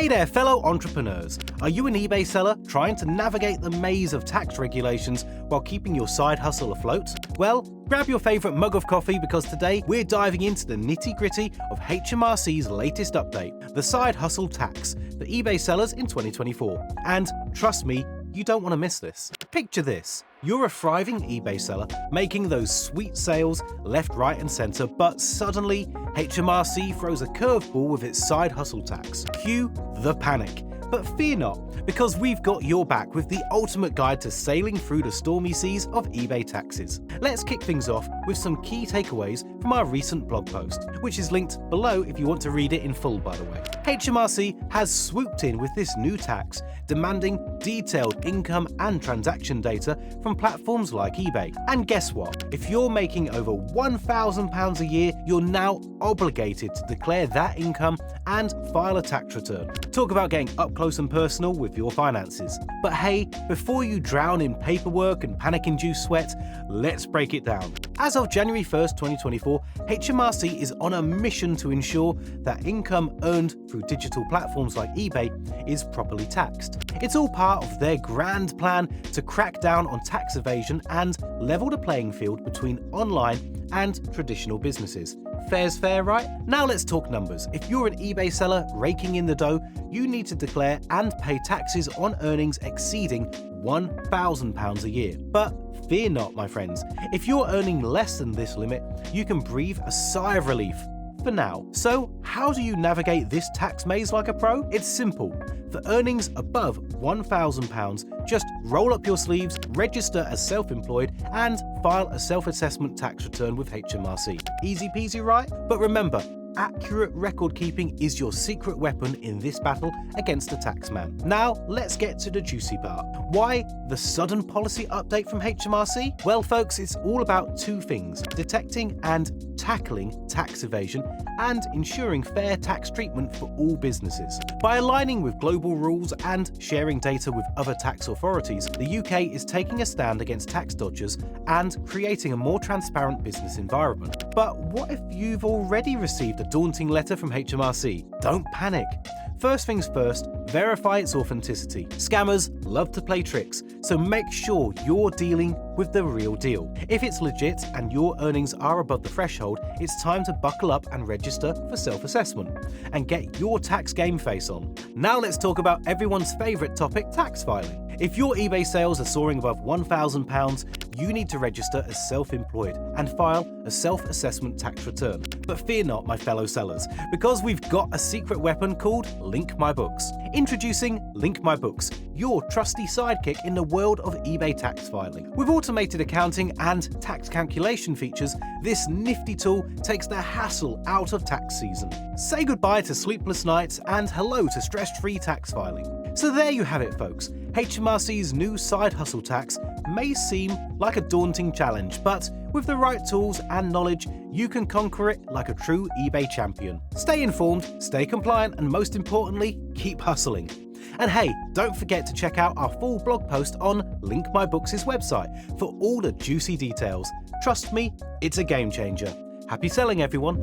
Hey there, fellow entrepreneurs. Are you an eBay seller trying to navigate the maze of tax regulations while keeping your side hustle afloat? Well, grab your favorite mug of coffee because today we're diving into the nitty-gritty of HMRC's latest update, the side hustle tax for eBay sellers in 2024. And trust me, you don't want to miss this. Picture this. You're a thriving eBay seller making those sweet sales left, right, and center, but suddenly HMRC throws a curveball with its side hustle tax. Cue the panic. But fear not, because we've got your back with the ultimate guide to sailing through the stormy seas of eBay taxes. Let's kick things off with some key takeaways from our recent blog post, which is linked below if you want to read it in full, by the way. HMRC has swooped in with this new tax, demanding detailed income and transaction data from platforms like eBay. And guess what? If you're making over £1,000 a year, you're now obligated to declare that income and file a tax return. Talk about getting up close and personal with your finances. But hey, before you drown in paperwork and panic-induced sweat, let's break it down. As of January 1st, 2024, HMRC is on a mission to ensure that income earned through digital platforms like eBay is properly taxed. It's all part of their grand plan to crack down on tax evasion and level the playing field between online and traditional businesses. Fair's fair, right? Now let's talk numbers. If you're an eBay seller raking in the dough, you need to declare and pay taxes on earnings exceeding £1,000 a year. But fear not, my friends. If you're earning less than this limit, you can breathe a sigh of relief. For now. So, how do you navigate this tax maze like a pro? It's simple. For earnings above £1,000, just roll up your sleeves, register as self-employed, and file a self-assessment tax return with HMRC. Easy peasy, right? But remember, accurate record keeping is your secret weapon in this battle against the taxman. Now, let's get to the juicy part. Why the sudden policy update from HMRC? Well, folks, it's all about two things: detecting and tackling tax evasion and ensuring fair tax treatment for all businesses. By aligning with global rules and sharing data with other tax authorities, the UK is taking a stand against tax dodgers and creating a more transparent business environment. But what if you've already received a daunting letter from HMRC? Don't panic. First things first, verify its authenticity. Scammers love to play tricks, so make sure you're dealing with the real deal. If it's legit and your earnings are above the threshold, it's time to buckle up and register for self-assessment and get your tax game face on. Now let's talk about everyone's favorite topic, tax filing. If your eBay sales are soaring above £1,000, you need to register as self-employed and file a self-assessment tax return. But fear not, my fellow sellers, because we've got a secret weapon called Link My Books. Introducing Link My Books, your trusty sidekick in the world of eBay tax filing. With automated accounting and tax calculation features, this nifty tool takes the hassle out of tax season. Say goodbye to sleepless nights and hello to stress-free tax filing. So there you have it, folks. HMRC's new side hustle tax may seem like a daunting challenge, but with the right tools and knowledge, you can conquer it like a true eBay champion. Stay informed, stay compliant, and most importantly, keep hustling. And hey, don't forget to check out our full blog post on Link My Books' website for all the juicy details. Trust me, it's a game changer. Happy selling, everyone.